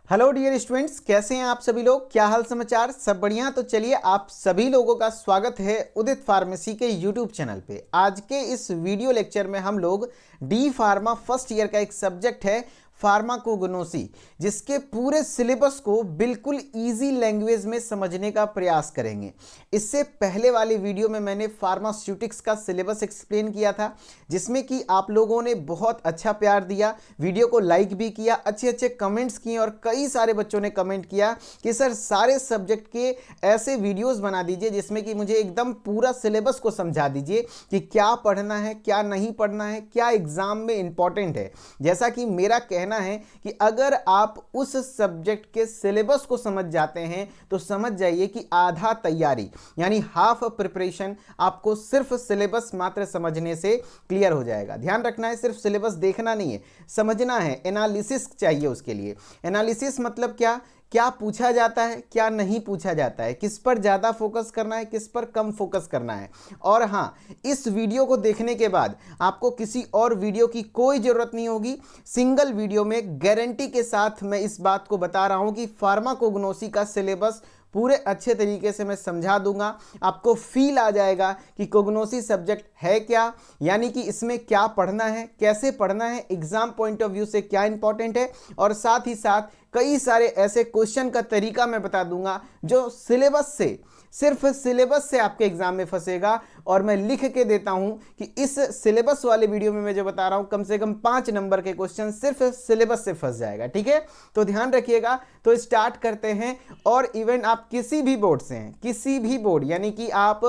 Hello dear students, कैसे हैं आप सभी लोग। क्या हाल समाचार, सब बढ़िया। तो चलिए आप सभी लोगों का स्वागत है उदित फार्मेसी के यूट्यूब चैनल पे। आज के इस वीडियो लेक्चर में हम लोग डी फार्मा फर्स्ट ईयर का एक सब्जेक्ट है फार्माकोग्नोसी, जिसके पूरे सिलेबस को बिल्कुल इजी लैंग्वेज में समझने का प्रयास करेंगे। इससे पहले वाली वीडियो में मैंने फार्मास्यूटिक्स का सिलेबस एक्सप्लेन किया था, जिसमें कि आप लोगों ने बहुत अच्छा प्यार दिया, वीडियो को लाइक भी किया, अच्छे अच्छे कमेंट्स किए और कई सारे बच्चों ने कमेंट किया कि सर सारे सब्जेक्ट के ऐसे वीडियोस बना दीजिए जिसमें कि मुझे एकदम पूरा सिलेबस को समझा दीजिए कि क्या पढ़ना है, क्या नहीं पढ़ना है, क्या एग्जाम में इंपॉर्टेंट है। जैसा कि मेरा कहना है कि अगर आप उस सब्जेक्ट के सिलेबस को समझ जाते हैं तो समझ जाइए कि आधा तैयारी यानी हाफ प्रिपरेशन आपको सिर्फ सिलेबस मात्र समझने से क्लियर हो जाएगा। ध्यान रखना है, सिर्फ सिलेबस देखना नहीं है, समझना है। एनालिसिस चाहिए उसके लिए। एनालिसिस मतलब क्या क्या पूछा जाता है, क्या नहीं पूछा जाता है, किस पर ज़्यादा फोकस करना है, किस पर कम फोकस करना है। और हाँ, इस वीडियो को देखने के बाद आपको किसी और वीडियो की कोई ज़रूरत नहीं होगी। सिंगल वीडियो में गारंटी के साथ मैं इस बात को बता रहा हूँ कि फार्माकोग्नोसी का सिलेबस पूरे अच्छे तरीके से मैं समझा दूंगा। आपको फील आ जाएगा कि कोग्नोसी सब्जेक्ट है क्या, यानी कि इसमें क्या पढ़ना है, कैसे पढ़ना है, एग्जाम पॉइंट ऑफ व्यू से क्या इंपॉर्टेंट है, और साथ ही साथ कई सारे ऐसे क्वेश्चन का तरीका मैं बता दूंगा जो सिलेबस से, सिर्फ सिलेबस से आपके एग्जाम में फंसेगा। और मैं लिख के देता हूं कि इस सिलेबस वाले वीडियो में मैं जो बता रहा हूं कम से कम 5 नंबर के क्वेश्चन सिर्फ सिलेबस से फंस जाएगा। ठीक है, तो ध्यान रखिएगा। तो स्टार्ट करते हैं। और इवन आप किसी भी बोर्ड से हैं, किसी भी बोर्ड, यानी कि आप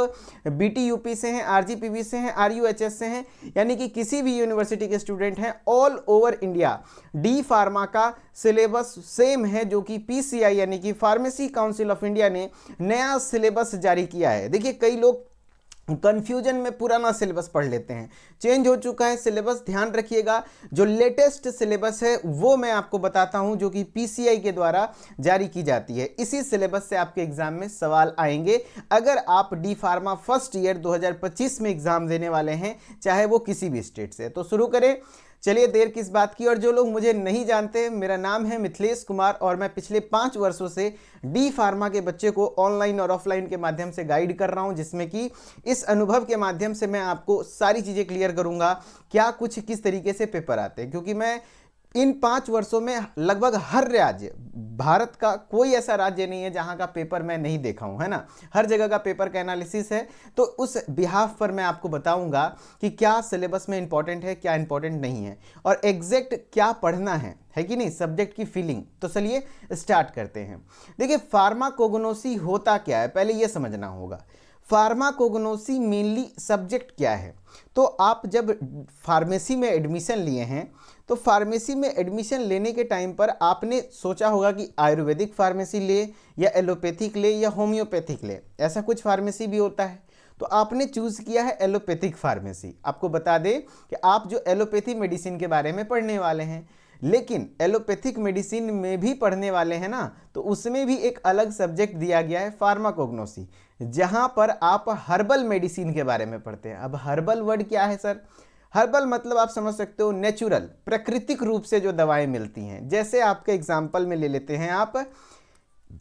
बीटी यूपी से हैं, आरजीपीवी से हैं, आरयूएचएस से हैं, यानी कि किसी भी यूनिवर्सिटी के स्टूडेंट हैं, all over India D pharma का सिलेबस सेम है, जो कि पीसीआई यानी कि फार्मेसी काउंसिल ऑफ इंडिया ने नया सिलेबस जारी किया है। देखिए, कई लोग कंफ्यूजन में पुराना सिलेबस पढ़ लेते हैं, चेंज हो चुका है सिलेबस। ध्यान रखिएगा, जो लेटेस्ट सिलेबस है वो मैं आपको बताता हूं, जो कि पीसीआई के द्वारा जारी की जाती है। इसी सिलेबस से आपके एग्जाम में सवाल आएंगे अगर आप डी फार्मा फर्स्ट ईयर 2025 में एग्जाम देने वाले हैं, चाहे वो किसी भी स्टेट से। तो शुरू करें, चलिए देर किस बात की। और जो लोग मुझे नहीं जानते, मेरा नाम है मिथिलेश कुमार और मैं पिछले 5 वर्षों से डी फार्मा के बच्चे को ऑनलाइन और ऑफलाइन के माध्यम से गाइड कर रहा हूं, जिसमें कि इस अनुभव के माध्यम से मैं आपको सारी चीज़ें क्लियर करूंगा, क्या कुछ किस तरीके से पेपर आते हैं। क्योंकि मैं इन 5 वर्षों में लगभग हर राज्य, भारत का कोई ऐसा राज्य नहीं है जहां का पेपर मैं नहीं देखा हूं, है ना। हर जगह का पेपर का एनालिसिस है, तो उस बिहाफ पर मैं आपको बताऊंगा कि क्या सिलेबस में इंपॉर्टेंट है, क्या इंपॉर्टेंट नहीं है, और एग्जैक्ट क्या पढ़ना है कि नहीं, सब्जेक्ट की फीलिंग। तो चलिए स्टार्ट करते हैं। देखिए, फार्माकोग्नोसी होता क्या है, पहले यह समझना होगा। फार्माकोग्नोसी मेनली सब्जेक्ट क्या है। तो आप जब फार्मेसी में एडमिशन लिए हैं, तो फार्मेसी में एडमिशन लेने के टाइम पर आपने सोचा होगा कि आयुर्वेदिक फार्मेसी ले, या एलोपैथिक ले, या होम्योपैथिक ले। ऐसा कुछ फार्मेसी भी होता है, तो आपने चूज़ किया है एलोपैथिक फार्मेसी। आपको बता दें कि आप जो एलोपैथी मेडिसिन के बारे में पढ़ने वाले हैं, लेकिन एलोपैथिक मेडिसिन में भी पढ़ने वाले हैं ना, तो उसमें भी एक अलग सब्जेक्ट दिया गया है फार्माकोग्नोसी, जहां पर आप हर्बल मेडिसिन के बारे में पढ़ते हैं। अब हर्बल वर्ड क्या है सर? हर्बल मतलब आप समझ सकते हो नेचुरल, प्राकृतिक रूप से जो दवाएं मिलती हैं। जैसे आपके एग्जाम्पल में ले लेते हैं आप,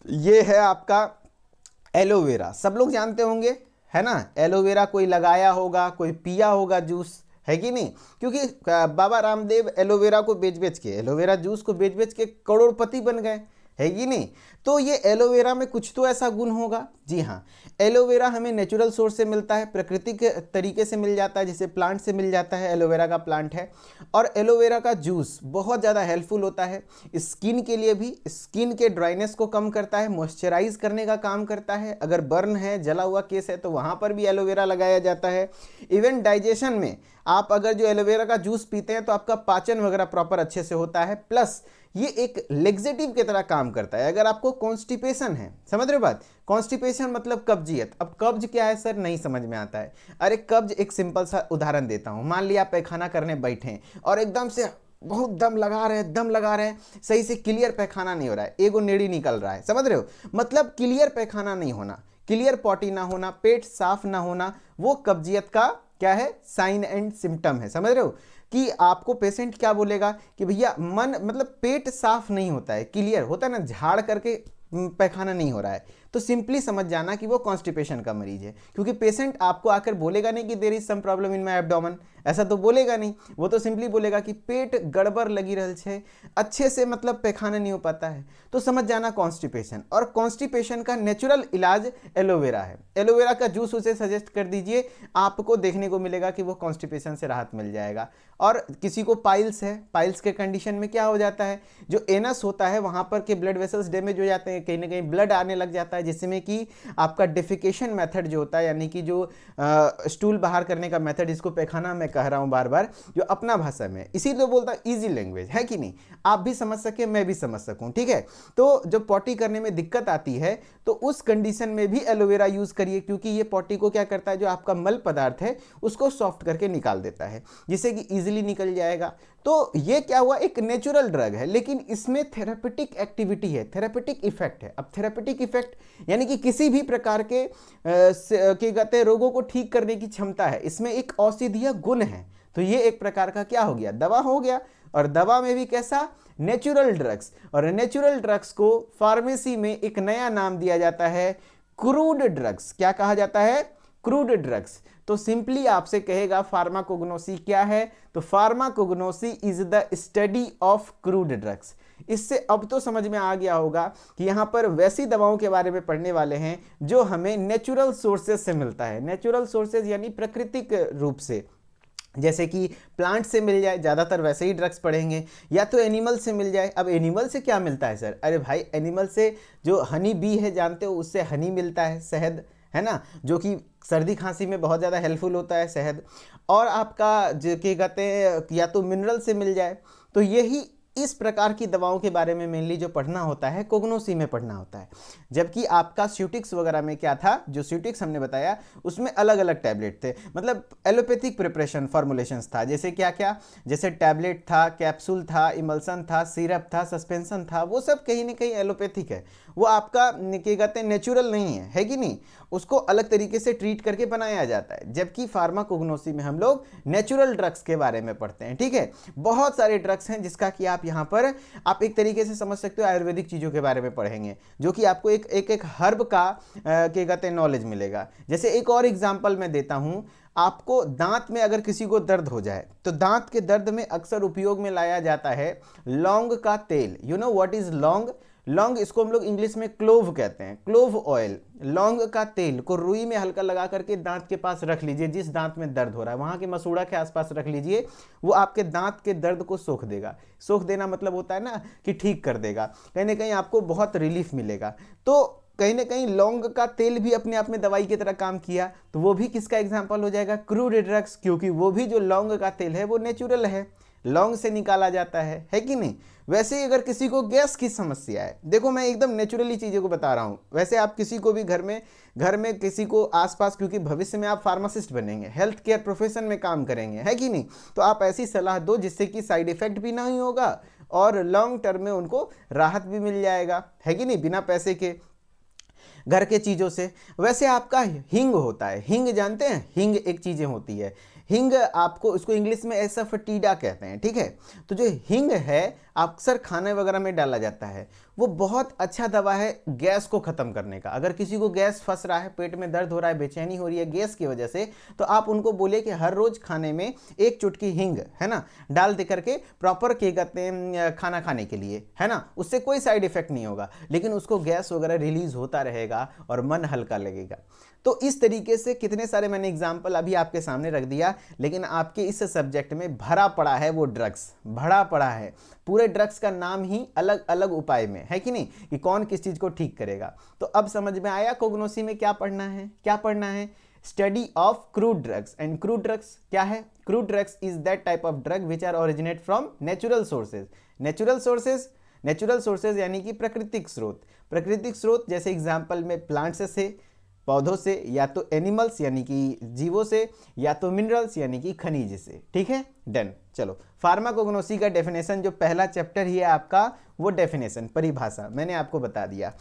ये है आपका एलोवेरा, सब लोग जानते होंगे, है ना। एलोवेरा कोई लगाया होगा, कोई पिया होगा जूस, है कि नहीं। क्योंकि बाबा रामदेव एलोवेरा को बेच बेच के, एलोवेरा जूस को बेच बेच के करोड़पति बन गए, है कि नहीं। तो ये एलोवेरा में कुछ तो ऐसा गुण होगा। जी हाँ, एलोवेरा हमें नेचुरल सोर्स से मिलता है, प्राकृतिक तरीके से मिल जाता है, जैसे प्लांट से मिल जाता है, एलोवेरा का प्लांट है। और एलोवेरा का जूस बहुत ज़्यादा हेल्पफुल होता है स्किन के लिए भी, स्किन के ड्राइनेस को कम करता है, मॉइस्चराइज करने का काम करता है। अगर बर्न है, जला हुआ केस है, तो वहाँ पर भी एलोवेरा लगाया जाता है। इवन डाइजेशन में आप अगर जो एलोवेरा का जूस पीते हैं तो आपका पाचन वगैरह प्रॉपर अच्छे से होता है। प्लस ये एक लेग्जेटिव की तरह काम करता है। अगर आपको कॉन्स्टिपेशन है, समझ रहे हो बात, कॉन्स्टिपेशन मतलब कब्जियत। अब कब्ज क्या है सर, नहीं समझ में आता है। अरे कब्ज, एक सिंपल सा उदाहरण देता हूं। मान लिया पैखाना करने बैठे हैं और एकदम से बहुत दम लगा रहे हैं, सही से क्लियर पैखाना नहीं हो रहा है, एगो नेड़ी निकल रहा है, समझ रहे हो। मतलब क्लियर पैखाना नहीं होना, क्लियर पॉटी ना होना, पेट साफ ना होना, वो कब्जियत का क्या है, साइन एंड सिम्टम है, समझ रहे हो। कि आपको पेशेंट क्या बोलेगा कि भैया मन मतलब पेट साफ नहीं होता है, क्लियर होता है ना, झाड़ करके पैखाना नहीं हो रहा है, तो सिंपली समझ जाना कि वो कॉन्स्टिपेशन का मरीज है। क्योंकि पेशेंट आपको आकर बोलेगा नहीं कि there is some problem in my abdomen, ऐसा तो बोलेगा नहीं। वो तो सिंपली बोलेगा कि पेट गड़बड़ लगी रहल छे, अच्छे से मतलब पैखाना नहीं हो पाता है, तो समझ जाना कॉन्स्टिपेशन। और कॉन्स्टिपेशन का नेचुरल इलाज एलोवेरा है। एलोवेरा का जूस उसे सजेस्ट कर दीजिए, आपको देखने को मिलेगा कि वो कॉन्स्टिपेशन से राहत मिल जाएगा। और किसी को पाइल्स है, पाइल्स के कंडीशन में क्या हो जाता है, जो एनस होता है वहां पर के ब्लड वेसल्स डैमेज हो जाते हैं, कहीं ना कहीं ब्लड आने लग जाता है, जिसमें कि आपका डिफिकेशन मेथड जो होता है, यानी कि जो स्टूल बाहर करने का मेथड, इसको पैखाना मैं कह रहा हूं बार बार, जो अपना भाषा में, इसीलिए बोलता हूं इजी लैंग्वेज है कि नहीं, आप भी समझ सके मैं भी समझ सकूं, ठीक है। तो जब पॉटी करने में दिक्कत आती है तो उस कंडीशन में भी एलोवेरा यूज करिए, क्योंकि ये पॉटी को क्या करता है, जो आपका मल पदार्थ है उसको सॉफ्ट करके निकाल देता है, जिससे कि इजीली निकल जाएगा। तो ये क्या हुआ, एक नेचुरल ड्रग है, लेकिन इसमें थेरापेटिक एक्टिविटी है, थेरापेटिक इफेक्ट है। अब थेरापेटिक इफेक्ट यानी कि किसी भी प्रकार के कहते हैं रोगों को ठीक करने की क्षमता है, इसमें एक औषधीय गुण है। तो ये एक प्रकार का क्या हो गया, दवा हो गया। और दवा में भी कैसा, नेचुरल ड्रग्स। और नेचुरल ड्रग्स को फार्मेसी में एक नया नाम दिया जाता है, क्रूड ड्रग्स। क्या कहा जाता है, क्रूड ड्रग्स। तो सिंपली आपसे कहेगा फार्माकोग्नोसी क्या है, तो pharmacognosy is the study of crude drugs. इससे अब तो समझ में आ गया होगा कि यहां पर वैसी दवाओं के बारे में पढ़ने वाले हैं जो हमें नेचुरल सोर्सेज से मिलता है। नेचुरल सोर्सेज यानी प्राकृतिक रूप से, जैसे कि प्लांट से मिल जाए, ज़्यादातर वैसे ही ड्रग्स पढ़ेंगे, या तो एनिमल से मिल जाए। अब एनिमल से क्या मिलता है सर, अरे भाई एनिमल से जो हनी बी है जानते हो, उससे हनी मिलता है, शहद है ना, जो कि सर्दी खांसी में बहुत ज़्यादा हेल्पफुल होता है शहद। और आपका जो क्या कहते हैं, या तो मिनरल से मिल जाए। तो यही इस प्रकार की दवाओं के बारे में मेनली जो पढ़ना होता है कोग्नोसी में पढ़ना होता है। जबकि आपका स्यूटिक्स वगैरह में क्या था, जो स्यूटिक्स हमने बताया उसमें अलग अलग टैबलेट थे, मतलब एलोपैथिक प्रिपरेशन फॉर्मुलेशंस था। जैसे क्या क्या, जैसे टैबलेट था, कैप्सूल था, इमल्सन था, सिरप था, सस्पेंशन था, वो सब कहीं ना कहीं एलोपैथिक है। वो आपका क्या कहते हैं नेचुरल नहीं है कि नहीं, उसको अलग तरीके से ट्रीट करके बनाया जाता है। जबकि फार्माकोग्नोसी में हम लोग नेचुरल ड्रग्स के बारे में पढ़ते हैं, ठीक है। बहुत सारे ड्रग्स हैं जिसका कि आप यहाँ पर आप एक तरीके से समझ सकते हो आयुर्वेदिक चीज़ों के बारे में पढ़ेंगे, जो कि आपको एक हर्ब का क्या कहते हैं नॉलेज मिलेगा। जैसे एक और एग्जाम्पल मैं देता हूँ आपको, दांत में अगर किसी को दर्द हो जाए तो दांत के दर्द में अक्सर उपयोग में लाया जाता है लौंग का तेल। यू नो व्हाट इज लौंग, लौंग इसको हम लोग इंग्लिश में क्लोव कहते हैं, क्लोव ऑयल। लौंग का तेल को रुई में हल्का लगा करके दांत के पास रख लीजिए, जिस दांत में दर्द हो रहा है वहां के मसूड़ा के आसपास रख लीजिए, वो आपके दांत के दर्द को सोख देगा। सोख देना मतलब होता है ना कि ठीक कर देगा, कहीं ना कहीं आपको बहुत रिलीफ मिलेगा। तो कहीं ना कहीं लौंग का तेल भी अपने आप में दवाई की तरह काम किया, तो वो भी किसका एग्जाम्पल हो जाएगा, क्रूड ड्रग्स, क्योंकि वो भी जो लौंग का तेल है वो नेचुरल है, लौंग से निकाला जाता है कि नहीं। वैसे ही अगर किसी को गैस की समस्या है, देखो मैं एकदम नेचुरली चीज़ों को बता रहा हूँ। वैसे आप किसी को भी घर में किसी को आसपास, क्योंकि भविष्य में आप फार्मासिस्ट बनेंगे, हेल्थ केयर प्रोफेशन में काम करेंगे, है कि नहीं, तो आप ऐसी सलाह दो जिससे कि साइड इफेक्ट भी नहीं होगा और लॉन्ग टर्म में उनको राहत भी मिल जाएगा, है कि नहीं, बिना पैसे के, घर के चीज़ों से। वैसे आपका हिंग होता है, हिंग जानते हैं, हिंग एक चीज़ें होती है, हिंग आपको इसको इंग्लिश में एसफेटिडा कहते हैं, ठीक है। तो जो हिंग है अक्सर खाने वगैरह में डाला जाता है, वो बहुत अच्छा दवा है गैस को ख़त्म करने का। अगर किसी को गैस फंस रहा है, पेट में दर्द हो रहा है, बेचैनी हो रही है गैस की वजह से, तो आप उनको बोलिए कि हर रोज़ खाने में एक चुटकी हिंग है ना डाल दे करके प्रॉपर क्या कहते हैं खाना खाने के लिए, है ना, उससे कोई साइड इफेक्ट नहीं होगा, लेकिन उसको गैस वगैरह रिलीज होता रहेगा और मन हल्का लगेगा। तो इस तरीके से कितने सारे मैंने एग्जाम्पल अभी आपके सामने रख दिया, लेकिन आपके इस सब्जेक्ट में भरा पड़ा है वो ड्रग्स, भरा पड़ा है। पूरे ड्रग्स का नाम ही अलग अलग उपाय में है कि नहीं, कि कौन किस चीज़ को ठीक करेगा। तो अब समझ में आया कोग्नोसी में क्या पढ़ना है, क्या पढ़ना है, study of crude drugs. And crude drugs क्या है, crude drugs is that type of drug which are originate from natural sources. Natural sources, natural sources यानी कि प्राकृतिक स्रोत, प्राकृतिक स्रोत जैसे एग्जाम्पल में प्लांट्स से, पौधों से, या तो एनिमल्स यानी कि जीवों से, या तो मिनरल्स यानी कि खनिज से, ठीक है, डन। चलो फार्माकोग्नोसी का डेफिनेशन जो पहला चैप्टर ही है आपका, वो डेफिनेशन परिभाषा मैंने आपको बता दिया।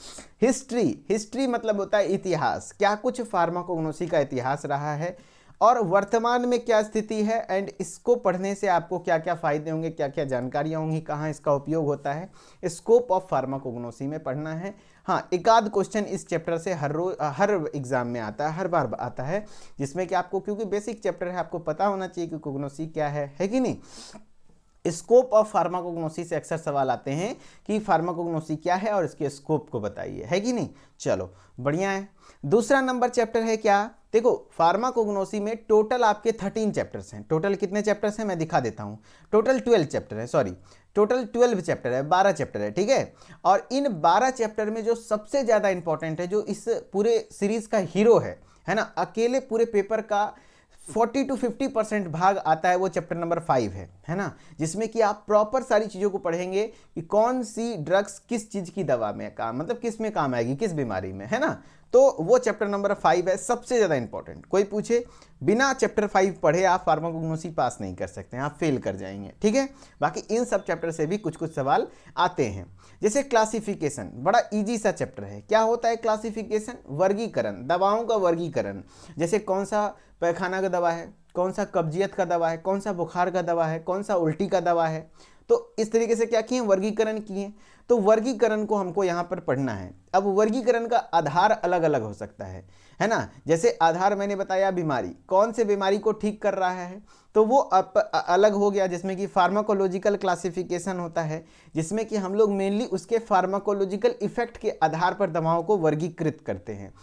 हिस्ट्री, हिस्ट्री मतलब होता है इतिहास, क्या कुछ फार्माकोग्नोसी का इतिहास रहा है। और वर्तमान में क्या स्थिति है एंड इसको पढ़ने से आपको क्या क्या फायदे होंगे, क्या क्या जानकारियाँ होंगी, कहाँ इसका उपयोग होता है, स्कोप ऑफ फार्माकोग्नोसी में पढ़ना है। हाँ, एक आध क्वेश्चन इस चैप्टर से हर एग्जाम में आता है, हर बार आता है, जिसमें कि आपको, क्योंकि बेसिक चैप्टर है, आपको पता होना चाहिए कि कोग्नोसी क्या है कि नहीं। स्कोप ऑफ फार्माकोग्नोसी से अक्सर सवाल आते हैं कि फार्माकोग्नोसी क्या है और इसके स्कोप को बताइए, है कि नहीं। चलो बढ़िया है। दूसरा नंबर चैप्टर है क्या, देखो फार्माकोग्नोसी में टोटल आपके 13 चैप्टर्स हैं। टोटल कितने चैप्टर्स हैं मैं दिखा देता हूं। टोटल 12 चैप्टर है, सॉरी टोटल 12 चैप्टर है, 12 चैप्टर है, ठीक है। और इन 12 चैप्टर में जो सबसे ज़्यादा इंपॉर्टेंट है, जो इस पूरे सीरीज का हीरो है ना, अकेले पूरे पेपर का 40 to 50% भाग आता है, वो चैप्टर नंबर 5 है ना, जिसमें कि आप प्रॉपर सारी चीज़ों को पढ़ेंगे कि कौन सी ड्रग्स किस चीज़ की दवा में काम, मतलब किस में काम आएगी, किस बीमारी में, है ना। तो वो चैप्टर नंबर 5 है, सबसे ज़्यादा इंपॉर्टेंट। कोई पूछे बिना चैप्टर 5 पढ़े आप फार्माकोग्नोसी पास नहीं कर सकते हैं, आप फेल कर जाएंगे, ठीक है। बाकी इन सब चैप्टर से भी कुछ कुछ सवाल आते हैं। जैसे क्लासिफिकेशन, बड़ा इजी सा चैप्टर है। क्या होता है क्लासिफिकेशन, वर्गीकरण, दवाओं का वर्गीकरण। जैसे कौन सा पैखाना का दवा है, कौन सा कब्जियत का दवा है, कौन सा बुखार का दवा है, कौन सा उल्टी का दवा है। तो इस तरीके से क्या किए, वर्गीकरण किए। तो वर्गीकरण को हमको यहाँ पर पढ़ना है। अब वर्गीकरण का आधार अलग अलग हो सकता है ना। जैसे आधार मैंने बताया बीमारी, कौन से बीमारी को ठीक कर रहा है, तो वो अलग हो गया, जिसमें कि फार्माकोलॉजिकल क्लासिफिकेशन होता है, जिसमें कि हम लोग मेनली उसके फार्माकोलॉजिकल इफेक्ट के आधार पर दवाओं को वर्गीकृत करते हैं।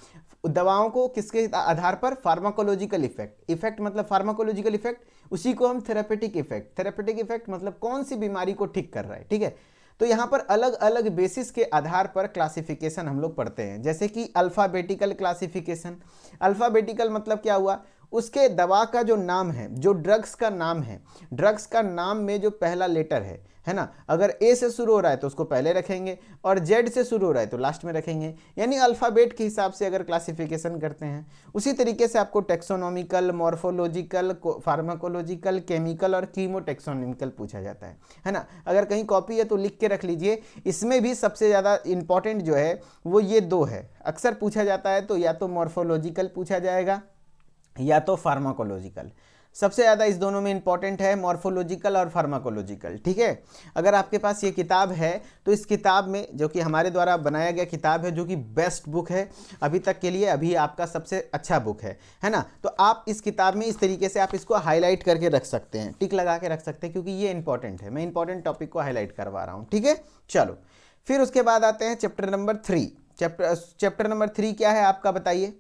दवाओं को किसके आधार पर, फार्माकोलॉजिकल इफेक्ट मतलब फार्माकोलॉजिकल इफेक्ट, उसी को हम थेरेपेटिक इफेक्ट मतलब कौन सी बीमारी को ठीक कर रहा है, ठीक है। तो यहाँ पर अलग अलग बेसिस के आधार पर क्लासिफिकेशन हम लोग पढ़ते हैं। जैसे कि अल्फ़ाबेटिकल क्लासिफिकेशन, अल्फ़ाबेटिकल मतलब क्या हुआ, उसके दवा का जो नाम है, जो ड्रग्स का नाम है, ड्रग्स का नाम में जो पहला लेटर है ना, अगर ए से शुरू हो रहा है तो उसको पहले रखेंगे, और जेड से शुरू हो रहा है तो लास्ट में रखेंगे, यानी अल्फ़ाबेट के हिसाब से अगर क्लासिफिकेशन करते हैं। उसी तरीके से आपको टेक्सोनॉमिकल, मॉर्फोलॉजिकल, फार्माकोलॉजिकल, केमिकल और कीमोटेक्सोनॉमिकल पूछा जाता है ना। अगर कहीं कॉपी है तो लिख के रख लीजिए। इसमें भी सबसे ज़्यादा इंपॉर्टेंट जो है वो ये दो है, अक्सर पूछा जाता है, तो या तो मॉर्फोलॉजिकल पूछा जाएगा या तो फार्माकोलॉजिकल। सबसे ज़्यादा इस दोनों में इंपॉर्टेंट है मॉर्फोलॉजिकल और फार्माकोलॉजिकल, ठीक है। अगर आपके पास ये किताब है तो इस किताब में, जो कि हमारे द्वारा बनाया गया किताब है, जो कि बेस्ट बुक है अभी तक के लिए, अभी आपका सबसे अच्छा बुक है ना। तो आप इस किताब में इस तरीके से आप इसको हाईलाइट करके रख सकते हैं, टिक लगा के रख सकते हैं, क्योंकि ये इंपॉर्टेंट है, मैं इंपॉर्टेंट टॉपिक को हाईलाइट करवा रहा हूँ, ठीक है। चलो फिर उसके बाद आते हैं चैप्टर नंबर 3। चैप्टर नंबर 3 क्या है आपका, बताइए।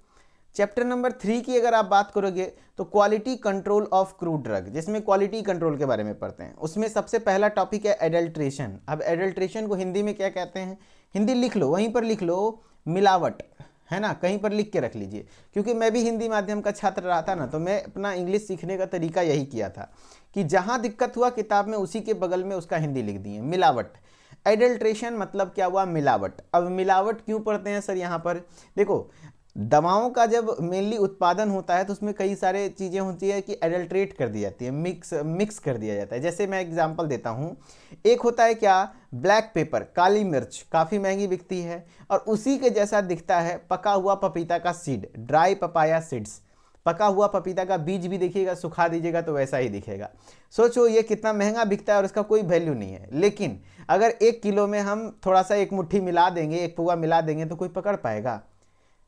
चैप्टर नंबर 3 की अगर आप बात करोगे तो quality control of crude drug, जिसमें क्वालिटी कंट्रोल के बारे में पढ़ते हैं। उसमें सबसे पहला टॉपिक है एडल्ट्रेशन। अब एडल्ट्रेशन को हिंदी में क्या कहते हैं, हिंदी लिख लो, वहीं पर लिख लो मिलावट, है ना, कहीं पर लिख के रख लीजिए, क्योंकि मैं भी हिंदी माध्यम का छात्र रहा था ना, तो मैं अपना इंग्लिश सीखने का तरीका यही किया था कि जहाँ दिक्कत हुआ किताब में उसी के बगल में उसका हिंदी लिख दिए, मिलावट। एडल्ट्रेशन मतलब क्या हुआ, मिलावट। अब मिलावट क्यों पढ़ते हैं सर यहाँ पर, देखो दवाओं का जब मेनली उत्पादन होता है तो उसमें कई सारे चीज़ें होती है कि एडल्ट्रेट कर दी जाती है, मिक्स कर दिया जाता है। जैसे मैं एग्जांपल देता हूँ, एक होता है क्या, ब्लैक पेपर, काली मिर्च, काफ़ी महंगी बिकती है, और उसी के जैसा दिखता है पका हुआ पपीता का सीड, ड्राई पपाया सीड्स। पका हुआ पपीता का बीज भी देखिएगा, सुखा दीजिएगा तो वैसा ही दिखेगा। सोचो ये कितना महंगा बिकता है और इसका कोई वैल्यू नहीं है। लेकिन अगर 1 किलो में हम थोड़ा सा एक मुट्ठी मिला देंगे, एक पुआ मिला देंगे, तो कोई पकड़ पाएगा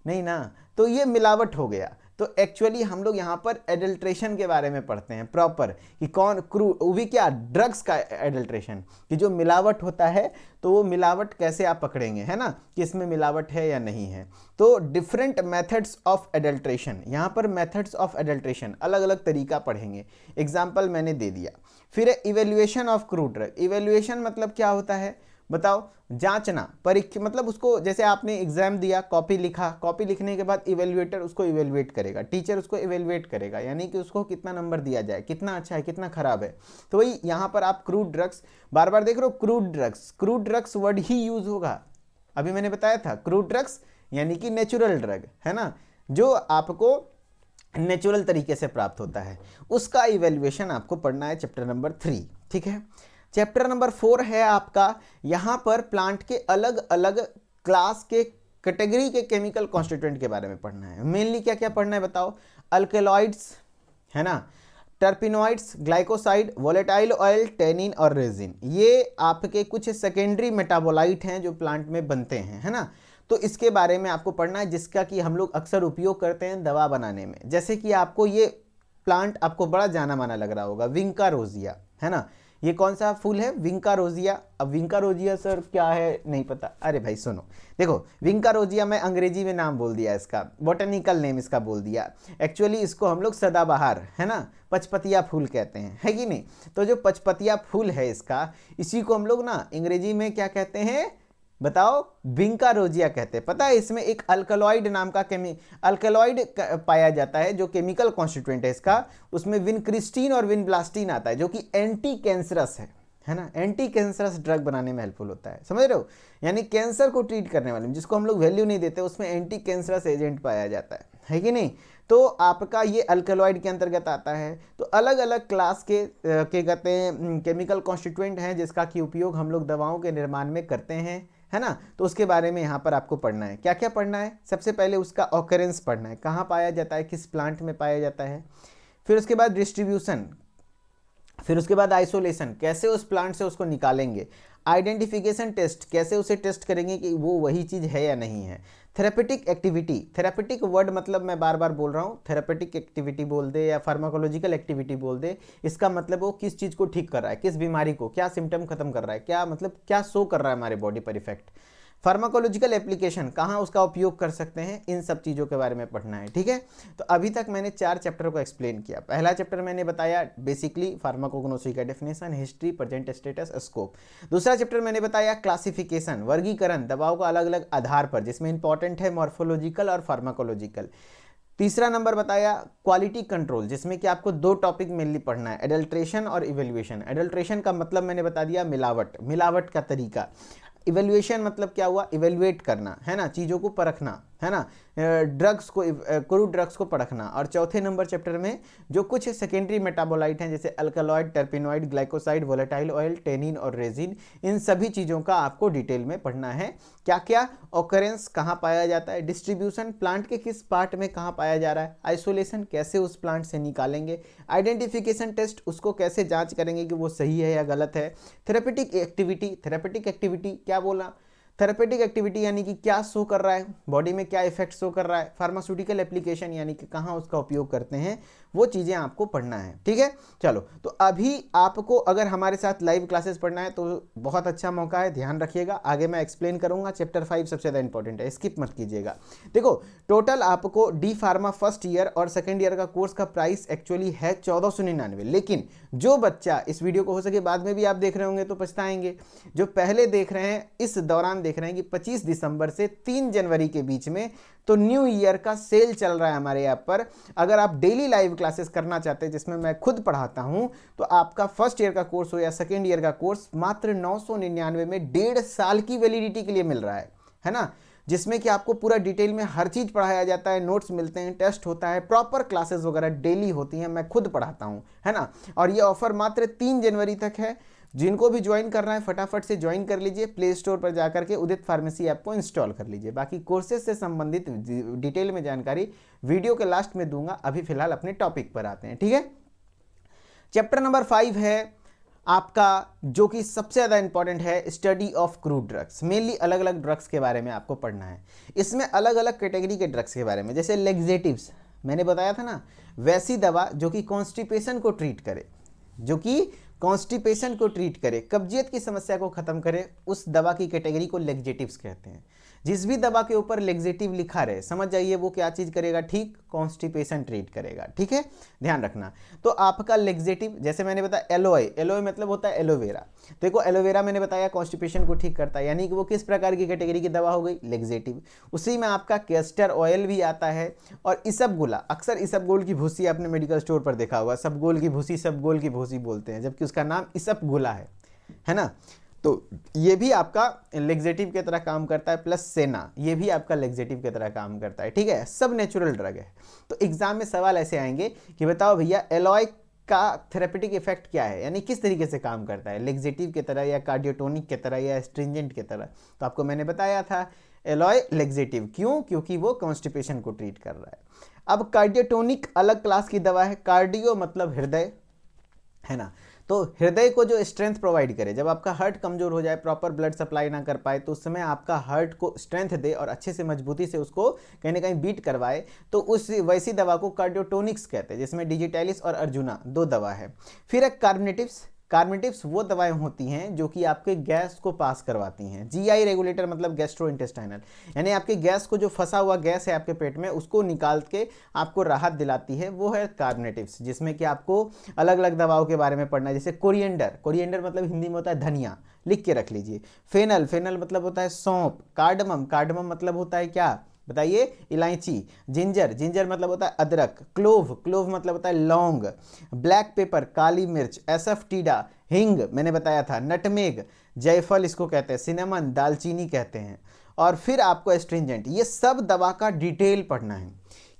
नहीं ना, तो ये मिलावट हो गया। तो एक्चुअली हम लोग यहाँ पर एडल्ट्रेशन के बारे में पढ़ते हैं प्रॉपर, कि कौन वो भी क्या, ड्रग्स का एडल्ट्रेशन, कि जो मिलावट होता है तो वो मिलावट कैसे आप पकड़ेंगे, है ना, कि इसमें मिलावट है या नहीं है। तो डिफरेंट मेथड्स ऑफ एडल्ट्रेशन, यहाँ पर मेथड्स ऑफ एडल्ट्रेशन अलग अलग तरीका पढ़ेंगे, एग्जाम्पल मैंने दे दिया। फिर evaluation of crude drug. Evaluation मतलब क्या होता है बताओ, जांचना, परीक्षा, मतलब उसको, जैसे आपने एग्जाम दिया, कॉपी लिखा, कॉपी लिखने के बाद इवेल्युएटर उसको इवेल्युएट करेगा, टीचर उसको इवेल्युएट करेगा, यानी कि उसको कितना नंबर दिया जाए, कितना अच्छा है, कितना खराब है। तो वही यहाँ पर आप क्रूड ड्रग्स, बार बार देख रहे हो, क्रूड ड्रग्स वर्ड ही यूज होगा। अभी मैंने बताया था क्रूड ड्रग्स यानी कि नेचुरल ड्रग, है ना, जो आपको नेचुरल तरीके से प्राप्त होता है, उसका इवेल्युएशन आपको पढ़ना है चैप्टर नंबर 3, ठीक है। चैप्टर नंबर 4 है आपका, यहाँ पर प्लांट के अलग अलग क्लास के कैटेगरी के केमिकल कॉन्स्टिट्यूएंट के बारे में पढ़ना है। मेनली क्या क्या पढ़ना है बताओ, अल्केलॉइड्स, है ना। Terpenoids, glycoside, volatile oil, tannin और रेजिन, ये आपके कुछ सेकेंडरी मेटाबोलाइट हैं जो प्लांट में बनते हैं, है ना। तो इसके बारे में आपको पढ़ना है, जिसका कि हम लोग अक्सर उपयोग करते हैं दवा बनाने में। जैसे कि आपको ये प्लांट आपको बड़ा जाना माना लग रहा होगा, विंका रोजिया, है ना। ये कौन सा फूल है? विंका रोजिया। अब विंका रोजिया सर क्या है, नहीं पता। अरे भाई सुनो, देखो विंका रोजिया मैं अंग्रेजी में नाम बोल दिया, इसका बॉटनिकल नेम इसका बोल दिया। एक्चुअली इसको हम लोग सदाबहार, है ना, पचपतिया फूल कहते हैं, है कि नहीं। तो जो पचपतिया फूल है इसका, इसी को हम लोग ना अंग्रेजी में क्या कहते हैं बताओ? विंका रोजिया कहते हैं। पता है इसमें एक अल्कलॉइड नाम का अल्कलॉइड पाया जाता है, जो केमिकल कॉन्स्टिट्यूएंट है इसका, उसमें विनक्रिस्टीन और विनब्लास्टीन आता है, जो कि एंटी कैंसरस है ना। एंटी कैंसरस ड्रग बनाने में हेल्पफुल होता है, समझ रहे हो। यानी कैंसर को ट्रीट करने वाले में, जिसको हम लोग वैल्यू नहीं देते, उसमें एंटी कैंसरस एजेंट पाया जाता है कि नहीं। तो आपका ये अल्कलॉइड के अंतर्गत आता है। तो अलग अलग क्लास के कहते हैं केमिकल कॉन्स्टिट्यूएंट हैं, जिसका कि उपयोग हम लोग दवाओं के निर्माण में करते हैं, है ना। तो उसके बारे में यहाँ पर आपको पढ़ना है। क्या क्या पढ़ना है? सबसे पहले उसका ऑकरेंस पढ़ना है, कहाँ पाया जाता है, किस प्लांट में पाया जाता है। फिर उसके बाद डिस्ट्रीब्यूशन, फिर उसके बाद आइसोलेशन, कैसे उस प्लांट से उसको निकालेंगे। आइडेंटिफिकेशन टेस्ट, कैसे उसे टेस्ट करेंगे कि वो वही चीज़ है या नहीं है। थेरेपेटिक एक्टिविटी, थेरेपेटिक वर्ड मतलब मैं बार बार बोल रहा हूँ, थेरेपेटिक एक्टिविटी बोल दे या फार्माकोलॉजिकल एक्टिविटी बोल दे, इसका मतलब वो किस चीज़ को ठीक कर रहा है, किस बीमारी को, क्या सिम्टम खत्म कर रहा है, क्या मतलब क्या शो कर रहा है हमारे बॉडी पर इफेक्ट। फार्माकोलॉजिकल एप्लीकेशन, कहाँ उसका उपयोग कर सकते हैं, इन सब चीज़ों के बारे में पढ़ना है, ठीक है। तो अभी तक मैंने 4 चैप्टर को एक्सप्लेन किया। पहला चैप्टर मैंने बताया बेसिकली फार्माकोग्नोसी का definition, history, present status, scope. दूसरा चैप्टर मैंने बताया क्लासिफिकेशन, वर्गीकरण, दवाओं का अलग अलग आधार पर, जिसमें इंपॉर्टेंट है मॉर्फोलॉजिकल और फार्माकोलॉजिकल। तीसरा नंबर बताया क्वालिटी कंट्रोल, जिसमें कि आपको 2 टॉपिक मेनली पढ़ना है, एडल्ट्रेशन और इवेल्युएशन। एडल्ट्रेशन का मतलब मैंने बता दिया मिलावट, मिलावट का तरीका। इवेल्युएशन मतलब क्या हुआ? इवेल्युएट करना, है ना, चीज़ों को परखना, है ना, ड्रग्स को, क्रूड ड्रग्स को परखना। और चौथे नंबर चैप्टर में जो कुछ सेकेंडरी मेटाबोलाइट हैं, जैसे alkaloid, terpenoid, glycoside, volatile oil, tannin और रेजिन, इन सभी चीज़ों का आपको डिटेल में पढ़ना है। क्या क्या ऑकरेंस, कहाँ पाया जाता है, डिस्ट्रीब्यूशन, प्लांट के किस पार्ट में कहाँ पाया जा रहा है, आइसोलेशन, कैसे उस प्लांट से निकालेंगे, आइडेंटिफिकेशन टेस्ट, उसको कैसे जांच करेंगे कि वो सही है या गलत है। थेरेपेटिक एक्टिविटी, थेरेपेटिक एक्टिविटी क्या बोला? थेरेपेटिक एक्टिविटी यानी कि क्या शो कर रहा है बॉडी में, क्या इफेक्ट शो कर रहा है। फार्मास्यूटिकल एप्लीकेशन यानी कि कहाँ उसका उपयोग करते हैं, वो चीज़ें आपको पढ़ना है, ठीक है। चलो, तो अभी आपको अगर हमारे साथ लाइव क्लासेस पढ़ना है तो बहुत अच्छा मौका है, ध्यान रखिएगा। आगे मैं एक्सप्लेन करूंगा। चैप्टर 5 सबसे ज़्यादा इंपॉर्टेंट है, स्किप मत कीजिएगा। देखो टोटल आपको डी फार्मा फर्स्ट ईयर और सेकेंड ईयर का कोर्स का प्राइस एक्चुअली है 1499, लेकिन जो बच्चा इस वीडियो को हो सके बाद में भी आप देख रहे होंगे तो पछताएंगे, जो पहले देख रहे हैं इस दौरान देख रहे हैं कि 25 दिसंबर से 3 जनवरी के बीच में तो न्यू ईयर का सेल चल रहा है हमारे ऐप पर। अगर आप डेली लाइव क्लासेस करना चाहते हैं जिसमें मैं खुद पढ़ाता हूं, तो आपका फर्स्ट ईयर का कोर्स हो या सेकेंड ईयर का कोर्स मात्र 999 में 1.5 साल की वैलिडिटी के लिए मिल रहा है ना, जिसमें कि आपको पूरा डिटेल में हर चीज़ पढ़ाया जाता है, नोट्स मिलते हैं, टेस्ट होता है, प्रॉपर क्लासेस वगैरह डेली होती हैं, मैं खुद पढ़ाता हूं, है ना। और ये ऑफर मात्र 3 जनवरी तक है। जिनको भी ज्वाइन करना है फटाफट से ज्वाइन कर लीजिए, प्ले स्टोर पर जाकर के उदित फार्मेसी ऐप को इंस्टॉल कर लीजिए। बाकी कोर्सेज से संबंधित डिटेल में जानकारी वीडियो के लास्ट में दूंगा। अभी फिलहाल अपने टॉपिक पर आते हैं, ठीक है। चैप्टर नंबर 5 है आपका, जो कि सबसे ज़्यादा इंपॉर्टेंट है, study of crude drugs. Mainly अलग अलग ड्रग्स के बारे में आपको पढ़ना है। इसमें अलग अलग कैटेगरी के ड्रग्स के बारे में, जैसे लेग्जेटिव्स मैंने बताया था ना, वैसी दवा जो कि कॉन्स्टिपेशन को ट्रीट करे, जो कि कॉन्स्टिपेशन को ट्रीट करे, कब्जियत की समस्या को खत्म करे, उस दवा की कैटेगरी को लेग्जेटिव्स कहते हैं। जिस भी दवा के ऊपर लेग्जेटिव लिखा रहे समझ जाइए वो क्या चीज़ करेगा, ठीक, कॉन्स्टिपेशन ट्रीट करेगा, ठीक है, ध्यान रखना। तो आपका लेग्जेटिव, जैसे मैंने बताया एलोए, एलोए मतलब होता है एलोवेरा। देखो एलोवेरा मैंने बताया कॉन्स्टिपेशन को ठीक करता है, यानी कि वो किस प्रकार की कैटेगरी की दवा हो गई, लेग्जेटिव। उसी में आपका कैस्टर ऑयल भी आता है, और इसबगोला, अक्सर इसबगोल की भूसी आपने मेडिकल स्टोर पर देखा होगा, सबगोल की भूसी, सबगोल की भूसी बोलते हैं, जबकि उसका नाम इसबगोला है ना। तो ये भी आपका लेग्जेटिव की तरह काम करता है, प्लस सेना ये भी आपका लेग्जेटिव की तरह काम करता है, ठीक है, सब नेचुरल ड्रग है। तो एग्जाम में सवाल ऐसे आएंगे कि बताओ भैया एलॉय का थेरेपेटिक इफेक्ट क्या है, यानी किस तरीके से काम करता है, लेग्जेटिव की तरह या कार्डियोटोनिक की तरह या स्ट्रिंजेंट की तरह। तो आपको मैंने बताया था एलॉय लेग्जेटिव। क्यों? क्योंकि वो कॉन्स्टिपेशन को ट्रीट कर रहा है। अब कार्डियोटोनिक अलग क्लास की दवा है। कार्डियो मतलब हृदय, है ना, तो हृदय को जो स्ट्रेंथ प्रोवाइड करे, जब आपका हार्ट कमजोर हो जाए, प्रॉपर ब्लड सप्लाई ना कर पाए, तो उस समय आपका हार्ट को स्ट्रेंथ दे और अच्छे से मजबूती से उसको कहीं ना कहीं बीट करवाए, तो उस वैसी दवा को कार्डियोटोनिक्स कहते हैं, जिसमें डिजिटैलिस और अर्जुना 2 दवा है। फिर एक कार्बोनेटिव्स। कार्बोनेटिव्स वो दवाएं होती हैं जो कि आपके गैस को पास करवाती हैं। जीआई रेगुलेटर मतलब गैस्ट्रोइंटेस्टाइनल, यानी आपके गैस को, जो फंसा हुआ गैस है आपके पेट में, उसको निकाल के आपको राहत दिलाती है, वो है कार्बोनेटिव्स, जिसमें कि आपको अलग अलग दवाओं के बारे में पढ़ना है। जैसे कोरिएंडर, कोरिएंडर मतलब हिंदी में होता है धनिया, लिख के रख लीजिए। फेनल, फेनल मतलब होता है सौंफ। कार्डमम, कार्डमम मतलब होता है क्या बताइए? इलायची। जिंजर, जिंजर मतलब होता है अदरक। क्लोव, क्लोव मतलब होता है लौंग। ब्लैक पेपर, काली मिर्च। एसफटीडा, हिंग मैंने बताया था। नटमेग, जायफल इसको कहते हैं। सिनेमन, दालचीनी कहते हैं। और फिर आपको एस्ट्रिंजेंट, ये सब दवा का डिटेल पढ़ना है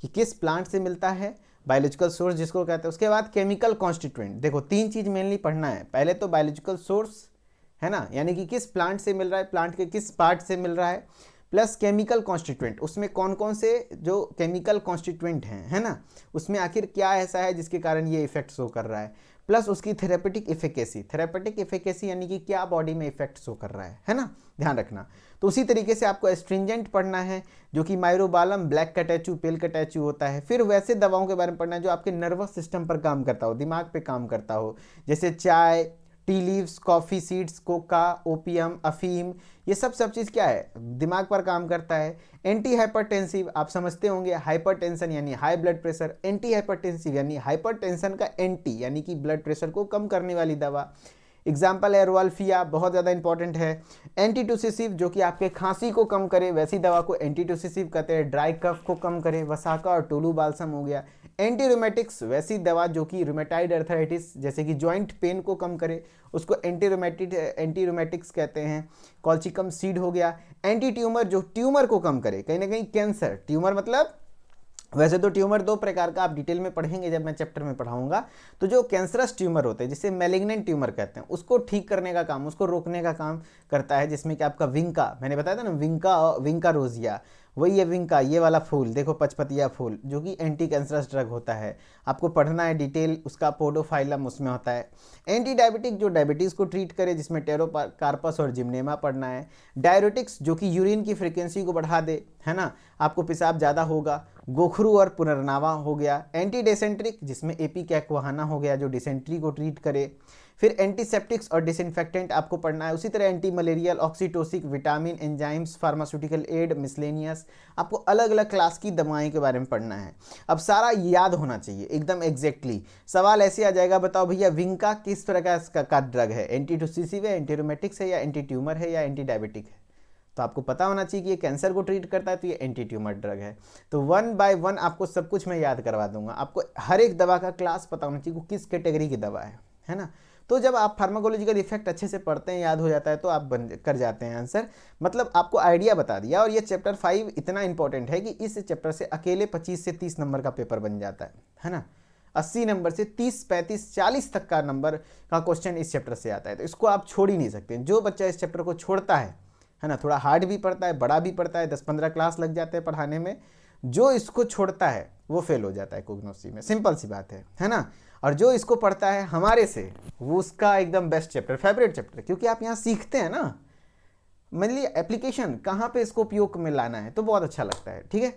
कि किस प्लांट से मिलता है, बायोलॉजिकल सोर्स जिसको कहते हैं। उसके बाद केमिकल कॉन्स्टिट्यूएंट। देखो 3 चीज मेनली पढ़ना है। पहले तो बायोलॉजिकल सोर्स, है ना, यानी कि किस प्लांट से मिल रहा है, प्लांट के किस पार्ट से मिल रहा है, प्लस केमिकल कॉन्स्टिट्यूएंट, उसमें कौन कौन से जो केमिकल कॉन्स्टिट्यूएंट हैं, है ना, उसमें आखिर क्या ऐसा है जिसके कारण ये इफेक्ट शो कर रहा है, प्लस उसकी थेरेपेटिक इफिकेसी। थेरेपेटिक इफिकेसी यानी कि क्या बॉडी में इफेक्ट शो कर रहा है ना, ध्यान रखना। तो उसी तरीके से आपको एस्ट्रिंजेंट पढ़ना है, जो कि माइरोबालम, ब्लैक कैटेचू, पेल कैटेचू होता है। फिर वैसे दवाओं के बारे में पढ़ना है जो आपके नर्वस सिस्टम पर काम करता हो, दिमाग पे काम करता हो, जैसे चाय, tea leaves, coffee seeds, Coca, opium, अफीम, ये सब चीज़ क्या है, दिमाग पर काम करता है। एंटी हाइपरटेंसिव, आप समझते होंगे, हाइपरटेंशन यानी high blood pressure, anti hypertensive यानी हाइपरटेंशन का एंटी, यानी कि ब्लड प्रेशर को कम करने वाली दवा। एग्जाम्पल है रोअल्फिया, बहुत ज़्यादा इंपॉर्टेंट है। एंटीटूसिसिव, जो कि आपके खांसी को कम करे, वैसी दवा को एंटीटूसिसिव कहते हैं। ड्राई कफ को कम करे, वसाका और टोलू बाल्सम हो गया। एंटी रूमेटिक्स, वैसी दवा जो कि रूमेटाइड अर्थराइटिस जैसे कि जॉइंट पेन को कम करे, उसको एंटी रूमेटिक्स कहते हैं। कॉल्चिकम सीड हो गया। एंटी ट्यूमर, जो ट्यूमर को कम करे, कहीं ना कहीं कैंसर, ट्यूमर मतलब, वैसे तो ट्यूमर 2 प्रकार का, आप डिटेल में पढ़ेंगे जब मैं चैप्टर में पढ़ाऊंगा। तो जो कैंसरस ट्यूमर होते हैं, जिसे मैलिग्नेंट ट्यूमर कहते हैं, उसको ठीक करने का काम, उसको रोकने का काम करता है, जिसमें कि आपका विंका, मैंने बताया था ना, विंका रोजिया, वही है विंका, ये वाला फूल देखो, पचपतिया फूल, जो कि एंटी कैंसरस ड्रग होता है। आपको पढ़ना है डिटेल, उसका पोडोफाइलम उसमें होता है। एंटी डायबिटिक, जो डायबिटीज़ को ट्रीट करे, जिसमें टेरोकार्पस और जिम्नेमा पढ़ना है। डायरेटिक्स, जो कि यूरिन की फ्रीक्वेंसी को बढ़ा दे, है ना, आपको पेशाब ज़्यादा होगा। गोखरू और पुनर्नावा हो गया। एंटी डिसेंट्रिक, जिसमें एपिकैक्वाहाना हो गया, जो डिसेंट्री को ट्रीट करे। फिर एंटीसेप्टिक्स और डिसइंफेक्टेंट आपको पढ़ना है। उसी तरह anti malarial, oxytocic, vitamin, enzymes, pharmaceutical aid, miscellaneous, आपको अलग अलग क्लास की दवाएं के बारे में पढ़ना है। अब सारा याद होना चाहिए एकदम एग्जैक्टली। सवाल ऐसे आ जाएगा, बताओ भैया विंका किस प्रकार का ड्रग है, एंटीटूसिसिव है, एंटीरोमेटिक्स है, या एंटी ट्यूमर है, या एंटी डायबिटिक है? तो आपको पता होना चाहिए कि ये कैंसर को ट्रीट करता है, तो ये एंटी ट्यूमर ड्रग है। तो 1 बाय 1 आपको सब कुछ मैं याद करवा दूंगा। आपको हर एक दवा का क्लास पता होना चाहिए, किस कैटेगरी की दवा है ना। तो जब आप फार्माकोलॉजिकल इफेक्ट अच्छे से पढ़ते हैं, याद हो जाता है, तो आप कर जाते हैं आंसर। मतलब आपको आइडिया बता दिया। और ये चैप्टर 5 इतना इंपॉर्टेंट है कि इस चैप्टर से अकेले 25 से 30 नंबर का पेपर बन जाता है ना। 80 नंबर से 30, 35, 40 तक का नंबर का क्वेश्चन इस चैप्टर से आता है। तो इसको आप छोड़ ही नहीं सकते। जो बच्चा इस चैप्टर को छोड़ता है ना, थोड़ा हार्ड भी पड़ता है, बड़ा भी पड़ता है, 10-15 क्लास लग जाते हैं पढ़ाने में, जो इसको छोड़ता है वो फेल हो जाता है कोग्नोसी में, सिंपल सी बात है ना। और जो इसको पढ़ता है हमारे से, वो उसका एकदम बेस्ट चैप्टर, फेवरेट चैप्टर, क्योंकि आप यहाँ सीखते हैं ना, मेनली एप्लीकेशन कहाँ पे इसको उपयोग में लाना है, तो बहुत अच्छा लगता है। ठीक है,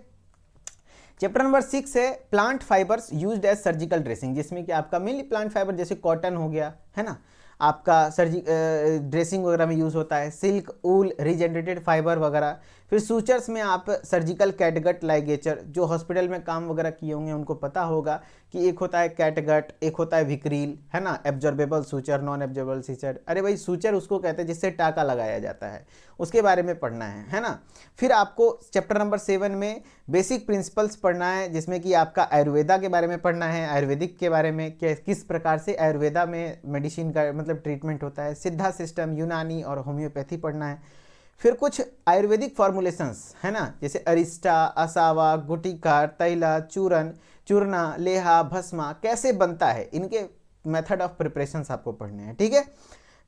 चैप्टर नंबर 6 है plant fibers used as surgical dressing, जिसमें कि आपका मेनली प्लांट फाइबर जैसे कॉटन हो गया, है ना, आपका ड्रेसिंग वगैरह में यूज़ होता है। सिल्क, ऊल, रीजनरेटेड फाइबर वगैरह। फिर सूचर्स में आप सर्जिकल कैटगट लाइगेचर, जो हॉस्पिटल में काम वगैरह किए होंगे उनको पता होगा कि एक होता है कैटगट, एक होता है विक्रील, है ना, absorbable suture, non absorbable suture. अरे भाई सूचर उसको कहते हैं जिससे टाका लगाया जाता है, उसके बारे में पढ़ना है ना। फिर आपको चैप्टर नंबर 7 में बेसिक प्रिंसिपल्स पढ़ना है, जिसमें कि आपका आयुर्वेदा के बारे में पढ़ना है, आयुर्वेदिक के बारे में किस प्रकार से आयुर्वेदा में मेडिसिन का मतलब ट्रीटमेंट होता है, सिद्धा सिस्टम, यूनानी और होम्योपैथी पढ़ना है। फिर कुछ आयुर्वेदिक फॉर्मुलेशंस, है ना, जैसे अरिष्टा, असावा, गुटिका, तैला, चूरन, चूर्णा, लेहा, भस्मा कैसे बनता है, इनके मेथड ऑफ प्रिपरेशंस आपको पढ़ने हैं। ठीक है,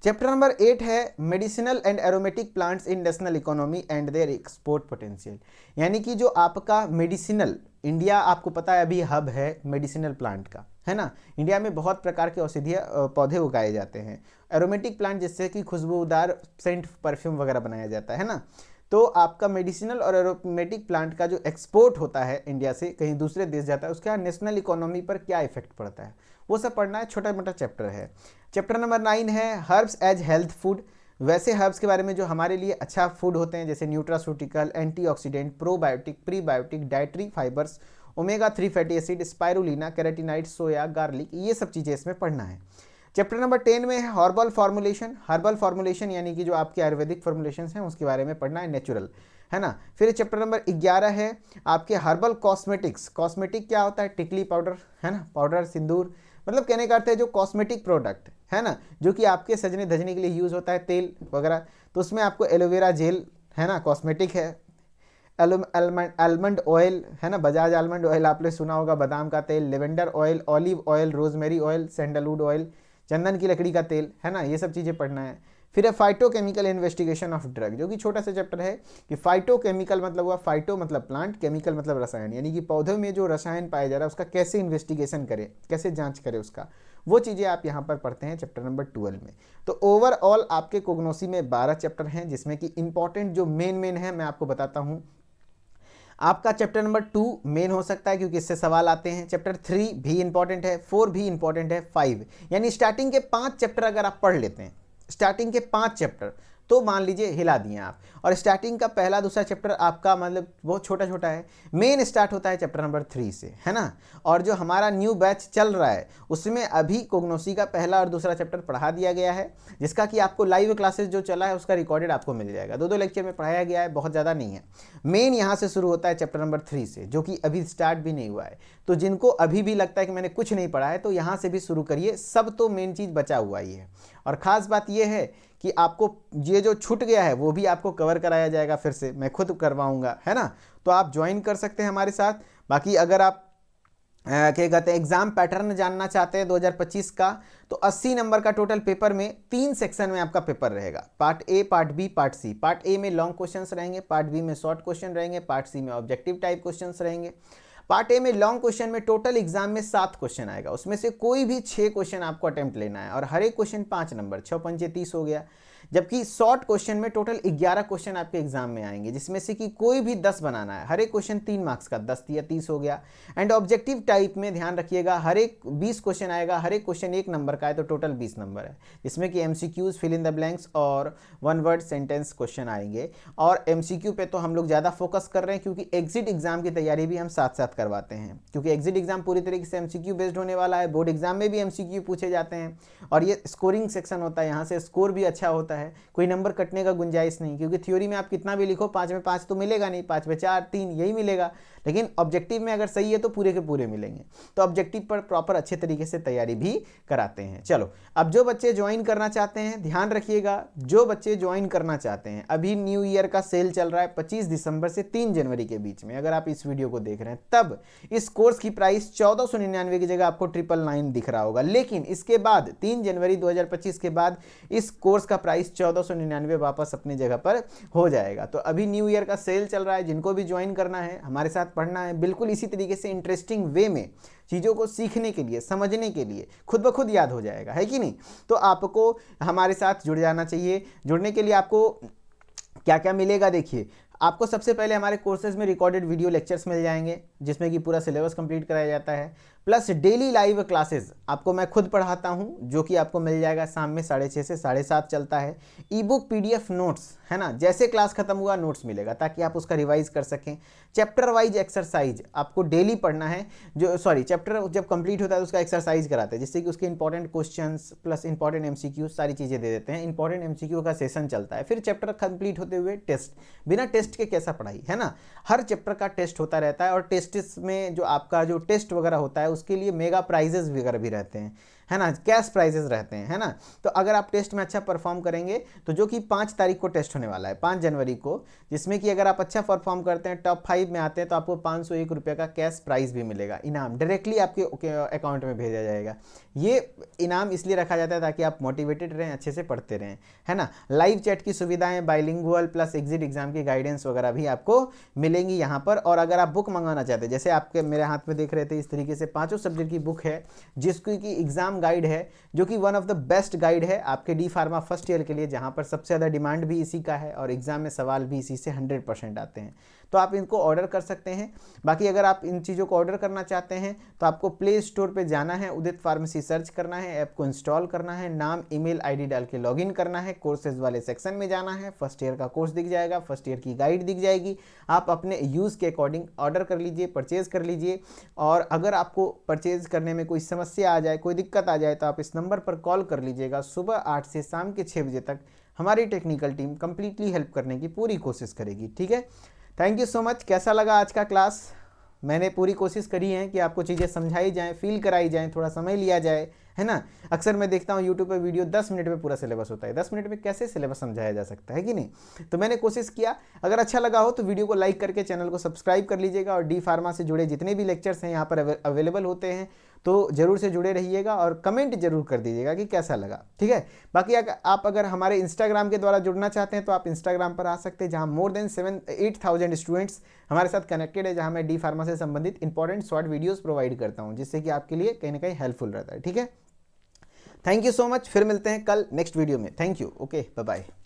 चैप्टर नंबर 8 है medicinal and aromatic plants in national economy and their export potential. यानी कि जो आपका मेडिसिनल, इंडिया आपको पता है अभी हब है मेडिसिनल प्लांट का, है ना। इंडिया में बहुत प्रकार के औषधीय पौधे उगाए जाते हैं। एरोमेटिक प्लांट जिससे कि खुशबूदार सेंट परफ्यूम वगैरह बनाया जाता है ना। तो आपका मेडिसिनल और एरोमेटिक प्लांट का जो एक्सपोर्ट होता है इंडिया से कहीं दूसरे देश जाता है, उसका नेशनल इकोनॉमी पर क्या इफेक्ट पड़ता है, वो सब पढ़ना है। छोटा मोटा चैप्टर है। चैप्टर नंबर 9 है हर्ब्स एज हेल्थ फूड। वैसे हर्ब्स के बारे में जो हमारे लिए अच्छा फूड होते हैं, जैसे nutraceutical, antioxidant, probiotic, prebiotic, dietary fibers, omega 3 fatty acid, spirulina, carotenoid, soya, garlic, ये सब चीज़ें इसमें पढ़ना है। चैप्टर नंबर 10 में है हर्बल फॉर्मुलेशन। हर्बल फॉर्मुलेशन यानी कि जो आपके आयुर्वेदिक फॉर्मुलेशन हैं उसके बारे में पढ़ना है, नेचुरल, है ना। फिर चैप्टर नंबर 11 है आपके हर्बल कॉस्मेटिक्स। कॉस्मेटिक क्या होता है? टिकली पाउडर, है ना, पाउडर, सिंदूर, मतलब कहने का अर्थ है जो कॉस्मेटिक प्रोडक्ट है ना, जो कि आपके सजने धजने के लिए यूज़ होता है, तेल वगैरह। तो उसमें आपको एलोवेरा जेल, है ना, कॉस्मेटिक है। आलमंड ऑयल, है ना, बजाज आलमंड ऑयल आपने सुना होगा, बादाम का तेल, lavender oil, olive oil, rosemary oil, sandalwood oil, चंदन की लकड़ी का तेल, है ना, ये सब चीज़ें पढ़ना है। फिर है फाइटोकेमिकल इन्वेस्टिगेशन ऑफ ड्रग, जो कि छोटा सा चैप्टर है कि फाइटोकेमिकल मतलब हुआ, फाइटो मतलब प्लांट, केमिकल मतलब रसायन, यानी कि पौधों में जो रसायन पाया जा रहा है उसका कैसे इन्वेस्टिगेशन करें, कैसे जांच करें उसका, वो चीज़ें आप यहाँ पर पढ़ते हैं चैप्टर नंबर 12 में। तो ओवरऑल आपके कोग्नोसी में 12 चैप्टर हैं, जिसमें कि इंपॉर्टेंट जो मेन है मैं आपको बताता हूँ। आपका चैप्टर नंबर 2 मेन हो सकता है क्योंकि इससे सवाल आते हैं। चैप्टर 3 भी इंपॉर्टेंट है, 4 भी इंपॉर्टेंट है, 5 यानी स्टार्टिंग के 5 चैप्टर अगर आप पढ़ लेते हैं, स्टार्टिंग के 5 चैप्टर, तो मान लीजिए हिला दिए आप। और स्टार्टिंग का पहला दूसरा चैप्टर आपका मतलब बहुत छोटा छोटा है। मेन स्टार्ट होता है चैप्टर नंबर 3 से, है ना। और जो हमारा न्यू बैच चल रहा है उसमें अभी कोग्नोसी का पहला और दूसरा चैप्टर पढ़ा दिया गया है, जिसका कि आपको लाइव क्लासेस जो चला है उसका रिकॉर्डेड आपको मिल जाएगा। 2 लेक्चर में पढ़ाया गया है, बहुत ज़्यादा नहीं है। मेन यहाँ से शुरू होता है चैप्टर नंबर 3 से, जो कि अभी स्टार्ट भी नहीं हुआ है। तो जिनको अभी भी लगता है कि मैंने कुछ नहीं पढ़ा है, तो यहाँ से भी शुरू करिए, सब तो मेन चीज़ बचा हुआ ही है। और ख़ास बात यह है कि आपको ये जो छूट गया है वो भी आपको कवर कराया जाएगा, फिर से मैं खुद करवाऊंगा, है ना। तो आप ज्वाइन कर सकते हैं हमारे साथ। बाकी अगर आप क्या कहते हैं एग्जाम पैटर्न जानना चाहते हैं 2025 का, तो 80 नंबर का टोटल पेपर में 3 सेक्शन में आपका पेपर रहेगा, part A, part B, part C. Part A में लॉन्ग क्वेश्चंस रहेंगे, पार्ट बी में शॉर्ट क्वेश्चन रहेंगे, पार्ट सी में ऑब्जेक्टिव टाइप क्वेश्चंस रहेंगे। पार्ट ए में लॉन्ग क्वेश्चन में टोटल एग्जाम में 7 क्वेश्चन आएगा, उसमें से कोई भी 6 क्वेश्चन आपको अटेम्प्ट लेना है और हर एक क्वेश्चन 5 नंबर, 6 पंचे 30 हो गया। जबकि शॉर्ट क्वेश्चन में टोटल 11 क्वेश्चन आपके एग्जाम में आएंगे, जिसमें से कि कोई भी 10 बनाना है, हर एक क्वेश्चन 3 मार्क्स का, 10 या 30 हो गया। एंड ऑब्जेक्टिव टाइप में ध्यान रखिएगा, हर एक 20 क्वेश्चन आएगा, हर एक क्वेश्चन 1 नंबर का है, तो टोटल 20 नंबर है, जिसमें कि MCQs, fill in the blanks और 1 वर्ड सेंटेंस क्वेश्चन आएंगे। और एमसीक्यू पे तो हम लोग ज़्यादा फोकस कर रहे हैं क्योंकि एग्जिट एग्जाम की तैयारी भी हम साथ साथ करवाते हैं, क्योंकि एग्जिट एग्जाम पूरी तरीके से एमसीक्यू बेस्ड होने वाला है। बोर्ड एग्जाम में भी एमसीक्यू पूछे जाते हैं और ये स्कोरिंग सेक्शन होता है, यहाँ से स्कोर भी अच्छा होता है, कोई नंबर कटने का गुंजाइश नहीं। क्योंकि थ्योरी में आप कितना भी लिखो 5 में 5 तो मिलेगा नहीं, 5 में 4, 3 यही मिलेगा, लेकिन ऑब्जेक्टिव में अगर सही है तो पूरे के पूरे मिलेंगे। तो ऑब्जेक्टिव पर प्रॉपर अच्छे तरीके से तैयारी भी कराते हैं। चलो, अब जो बच्चे ज्वाइन करना चाहते हैं ध्यान रखिएगा, जो बच्चे ज्वाइन करना चाहते हैं, अभी न्यू ईयर का सेल चल रहा है 25 दिसंबर से 3 जनवरी के बीच में, अगर आप इस वीडियो को देख रहे हैं तब इस कोर्स की प्राइस 1499 की जगह आपको 999 दिख रहा होगा। लेकिन इसके बाद 3 जनवरी 2025 के बाद इस कोर्स का प्राइस 1499 वापस अपनी जगह पर हो जाएगा। तो अभी न्यू ईयर का सेल चल रहा है, जिनको भी ज्वाइन करना है हमारे साथ पढ़ना है, बिल्कुल इसी तरीके से इंटरेस्टिंग वे में चीज़ों को सीखने के लिए, समझने के लिए, खुद ब खुद याद हो जाएगा, है कि नहीं। तो आपको हमारे साथ जुड़ जाना चाहिए। जुड़ने के लिए आपको क्या क्या मिलेगा, देखिए, आपको सबसे पहले हमारे कोर्सेज में रिकॉर्डेड वीडियो लेक्चर्स मिल जाएंगे, जिसमें कि पूरा सिलेबस कंप्लीट कराया जाता है, प्लस डेली लाइव क्लासेस आपको मैं खुद पढ़ाता हूं, जो कि आपको मिल जाएगा शाम में 6:30 से 7:30 चलता है। ई बुक, पीडीएफ, नोट्स, है ना, जैसे क्लास खत्म हुआ नोट्स मिलेगा ताकि आप उसका रिवाइज कर सकें। चैप्टर वाइज एक्सरसाइज आपको डेली पढ़ना है, चैप्टर जब कंप्लीट होता है तो उसका एक्सरसाइज कराते हैं, जिससे कि उसके important questions plus important MCQ सारी चीज़ें दे देते हैं। इंपॉर्टेंट एमसीक्यू का सेशन चलता है, फिर चैप्टर कंप्लीट होते हुए टेस्ट, बिना टेस्ट के कैसा पढ़ाई, है ना। हर चैप्टर का टेस्ट होता रहता है और टेस्ट में जो आपका जो टेस्ट वगैरह होता है उसके लिए मेगा प्राइजेस वगैरह भी रहते हैं, है ना, कैश प्राइजेस रहते हैं, है ना। तो अगर आप टेस्ट में अच्छा परफॉर्म करेंगे तो जो कि 5 तारीख को टेस्ट होने वाला है, 5 जनवरी को, जिसमें कि अगर आप अच्छा परफॉर्म करते हैं, टॉप 5 में आते हैं, तो आपको 501 रुपये का कैश प्राइज भी मिलेगा, इनाम डायरेक्टली आपके अकाउंट में भेजा जाएगा। ये इनाम इसलिए रखा जाता है ताकि आप मोटिवेटेड रहें, अच्छे से पढ़ते रहें, है ना। लाइव चैट की सुविधाएं, बाइलिंगुअल प्लस एग्जिट एग्जाम की गाइडेंस वगैरह भी आपको मिलेंगी यहाँ पर। और अगर आप बुक मंगाना चाहते हैं, जैसे आपके मेरे हाथ में देख रहे थे, इस तरीके से 5 सब्जेक्ट की बुक है, जिसकी की एग्जाम गाइड है, जो कि one of the best guide है आपके डी फार्मा फर्स्ट ईयर के लिए, जहाँ पर सबसे ज़्यादा डिमांड भी इसी का है और एग्जाम में सवाल भी इसी से 100% आते हैं। तो आप इनको ऑर्डर कर सकते हैं। बाकी अगर आप इन चीज़ों को ऑर्डर करना चाहते हैं तो आपको प्ले स्टोर पे जाना है, उदित फार्मेसी सर्च करना है, ऐप को इंस्टॉल करना है, नाम ईमेल आईडी डाल के लॉगिन करना है, कोर्सेज वाले सेक्शन में जाना है, फर्स्ट ईयर का कोर्स दिख जाएगा, फर्स्ट ईयर की गाइड दिख जाएगी, आप अपने यूज़ के अकॉर्डिंग ऑर्डर कर लीजिए, परचेज कर लीजिए। और अगर आपको परचेज करने में कोई समस्या आ जाए, कोई दिक्कत आ जाए, तो आप इस नंबर पर कॉल कर लीजिएगा। सुबह 8 से शाम के 6 बजे तक हमारी टेक्निकल टीम कंप्लीटली हेल्प करने की पूरी कोशिश करेगी, ठीक है। Thank you so much. कैसा लगा आज का क्लास? मैंने पूरी कोशिश करी है कि आपको चीज़ें समझाई जाएं, फील कराई जाएं, थोड़ा समय लिया जाए, है ना। अक्सर मैं देखता हूँ यूट्यूब पे वीडियो 10 मिनट में पूरा सिलेबस होता है, 10 मिनट में कैसे सिलेबस समझाया जा सकता है कि नहीं। तो मैंने कोशिश किया। अगर अच्छा लगा हो तो वीडियो को लाइक करके चैनल को सब्सक्राइब कर लीजिएगा। और डी फार्मा से जुड़े जितने भी लेक्चर्स हैं यहाँ पर अवेलेबल होते हैं, तो ज़रूर से जुड़े रहिएगा और कमेंट जरूर कर दीजिएगा कि कैसा लगा, ठीक है। बाकी आप अगर हमारे इंस्टाग्राम के द्वारा जुड़ना चाहते हैं तो आप इंस्टाग्राम पर आ सकते हैं, जहां मोर देन 8,000 स्टूडेंट्स हमारे साथ कनेक्टेड है, जहां मैं डी फार्मा से संबंधित इंपॉर्टेंट शॉर्ट वीडियोस प्रोवाइड करता हूं, जिससे कि आपके लिए कहीं ना कहीं हेल्पफुल रहता है, ठीक है। Thank you so much. फिर मिलते हैं कल नेक्स्ट वीडियो में। Thank you. Okay, bye bye.